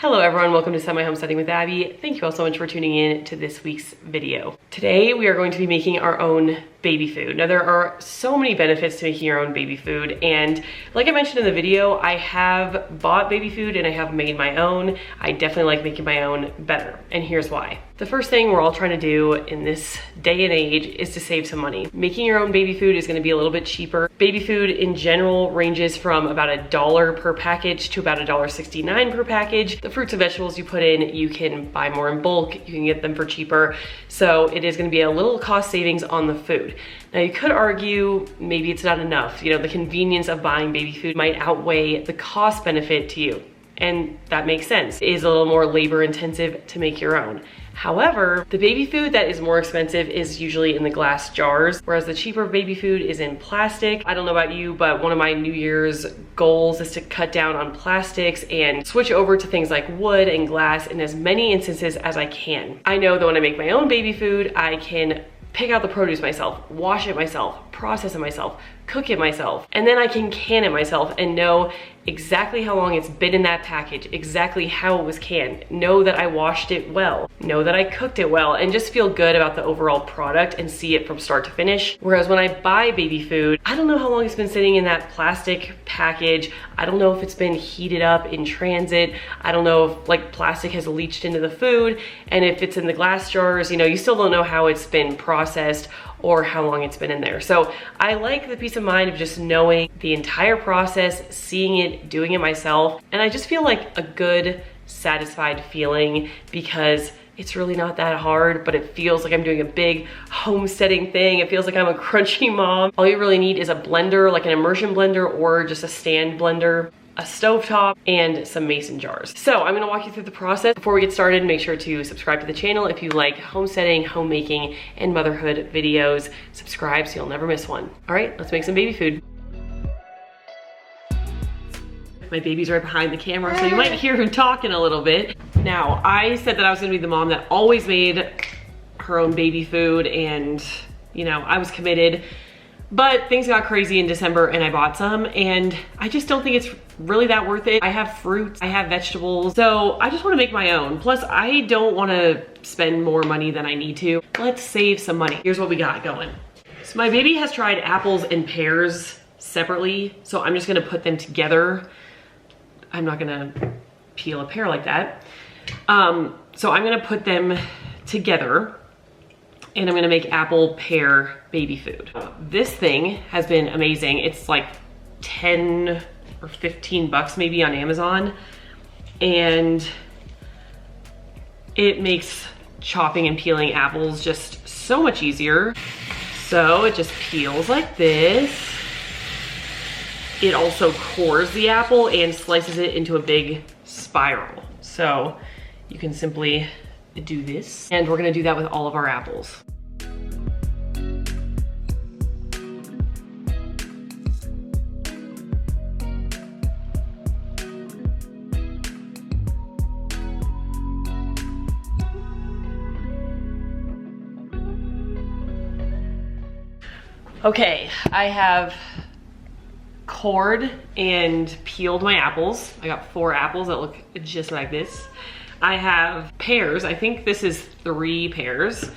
Hello everyone, welcome to Semi Homesteading with Abby. Thank you all so much for tuning in to this week's video. Today we are going to be making our own baby food. Now there are so many benefits to making your own baby food, and like I mentioned in the video, I have bought baby food and I have made my own. I definitely like making my own better, and here's why. The first thing we're all trying to do in this day and age is to save some money. Making your own baby food is going to be a little bit cheaper. Baby food in general ranges from about $1 per package to about $1.69 per package. The fruits and vegetables you put in, you can buy more in bulk, you can get them for cheaper. So it is going to be a little cost savings on the food. Now you could argue maybe it's not enough. You know, the convenience of buying baby food might outweigh the cost benefit to you. And that makes sense. It is a little more labor intensive to make your own. However, the baby food that is more expensive is usually in the glass jars, whereas the cheaper baby food is in plastic. I don't know about you, but one of my New Year's goals is to cut down on plastics and switch over to things like wood and glass in as many instances as I can. I know that when I make my own baby food, I can pick out the produce myself, wash it myself, process it myself, cook it myself, and then I can can it myself and know exactly how long it's been in that package, exactly how it was canned, know that I washed it well, know that I cooked it well, and just feel good about the overall product and see it from start to finish. Whereas when I buy baby food, I don't know how long it's been sitting in that plastic package. I don't know if it's been heated up in transit. I don't know if like plastic has leached into the food, and if it's in the glass jars, you know, you still don't know how it's been processed or how long it's been in there. So I like the peace of mind of just knowing the entire process, seeing it, doing it myself, and I just feel like a good, satisfied feeling because it's really not that hard, but it feels like I'm doing a big homesteading thing. It feels like I'm a crunchy mom. All you really need is a blender, like an immersion blender or just a stand blender, a stovetop, and some mason jars. So I'm gonna walk you through the process. Before we get started, make sure to subscribe to the channel if you like homesteading, homemaking, and motherhood videos. Subscribe so you'll never miss one. All right, let's make some baby food. My baby's right behind the camera, so you might hear him talking a little bit. Now, I said that I was gonna be the mom that always made her own baby food, and you know, I was committed. But things got crazy in December and I bought some, and I just don't think it's really that worth it. I have fruits, I have vegetables, so I just wanna make my own. Plus, I don't wanna spend more money than I need to. Let's save some money. Here's what we got going. So my baby has tried apples and pears separately, so I'm just gonna put them together. I'm not gonna peel a pear like that. So I'm gonna put them together, and I'm gonna make apple pear baby food. This thing has been amazing. It's like 10 or 15 bucks maybe on Amazon, and it makes chopping and peeling apples just so much easier. So it just peels like this. It also cores the apple and slices it into a big spiral. So you can simply do this, and we're gonna do that with all of our apples. Okay, I have cored and peeled my apples. I got 4 apples that look just like this. I have pears. I think this is 3 pears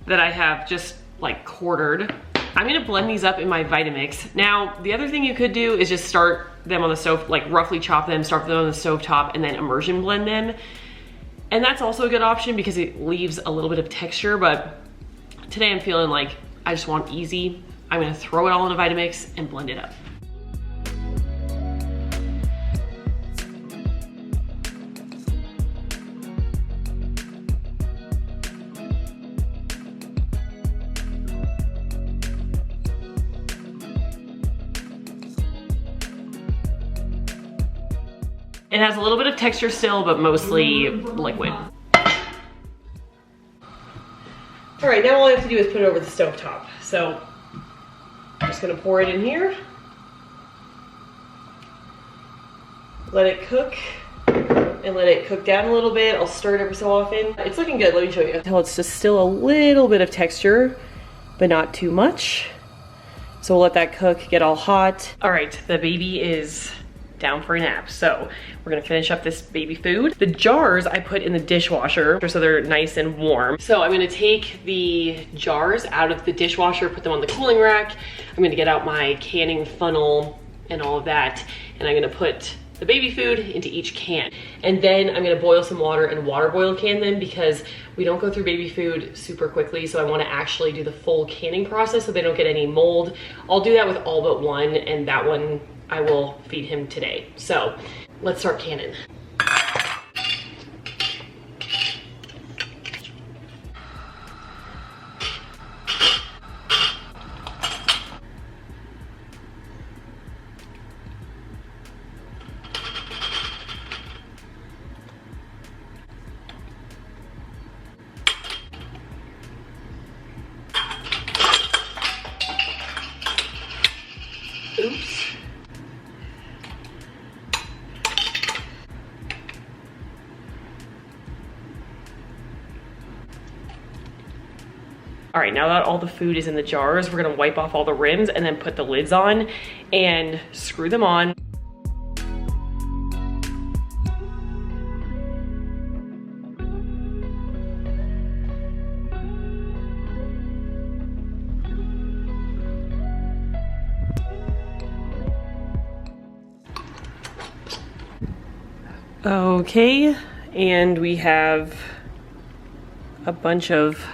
that I have just like quartered. I'm gonna blend these up in my Vitamix. Now, the other thing you could do is just start them on the stove, like roughly chop them, start them on the stovetop, and then immersion blend them. And that's also a good option because it leaves a little bit of texture, but today I'm feeling like I just want easy. I'm gonna throw it all in a Vitamix and blend it up. It has a little bit of texture still, but mostly liquid. All right, now all I have to do is put it over the stovetop. So I'm just gonna pour it in here. Let it cook and let it cook down a little bit. I'll stir it every so often. It's looking good, let me show you. Until it's just still a little bit of texture, but not too much. So we'll let that cook, get all hot. All right, the baby is down for a nap. So we're gonna finish up this baby food. The jars I put in the dishwasher so they're nice and warm. So I'm gonna take the jars out of the dishwasher, put them on the cooling rack. I'm gonna get out my canning funnel and all of that, and I'm gonna put the baby food into each can. And then I'm gonna boil some water and water boil can them, because we don't go through baby food super quickly, so I wanna actually do the full canning process so they don't get any mold. I'll do that with all but one, and that one I will feed him today. So let's start canning. Oops. All right, now that all the food is in the jars, we're gonna wipe off all the rims and then put the lids on and screw them on. Okay, and we have a bunch of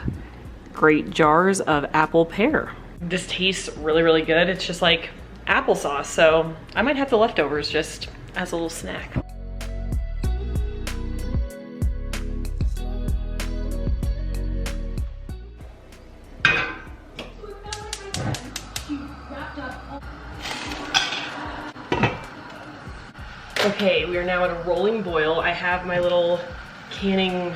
great jars of apple pear. This tastes really, really good. It's just like applesauce, so I might have the leftovers just as a little snack. Okay, we are now at a rolling boil. I have my little canning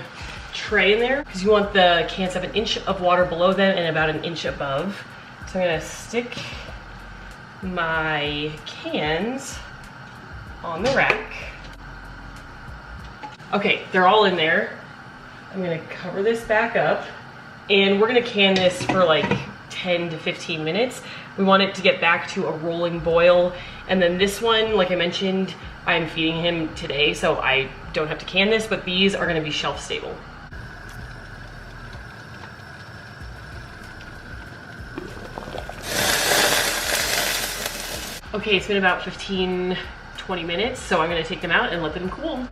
tray in there because you want the cans to have an inch of water below them and about an inch above. So I'm gonna stick my cans on the rack. Okay, they're all in there. I'm gonna cover this back up and we're gonna can this for like 10 to 15 minutes. We want it to get back to a rolling boil. And then this one, like I mentioned, I'm feeding him today, so I don't have to can this, but these are gonna be shelf stable. Okay, it's been about 15, 20 minutes, so I'm gonna take them out and let them cool.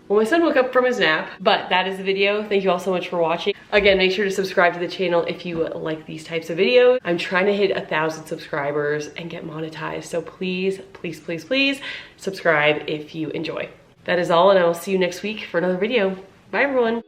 Well, my son woke up from his nap, but that is the video. Thank you all so much for watching. Again, make sure to subscribe to the channel if you like these types of videos. I'm trying to hit 1,000 subscribers and get monetized, so please, please, please, please subscribe if you enjoy. That is all, and I will see you next week for another video. Bye, everyone.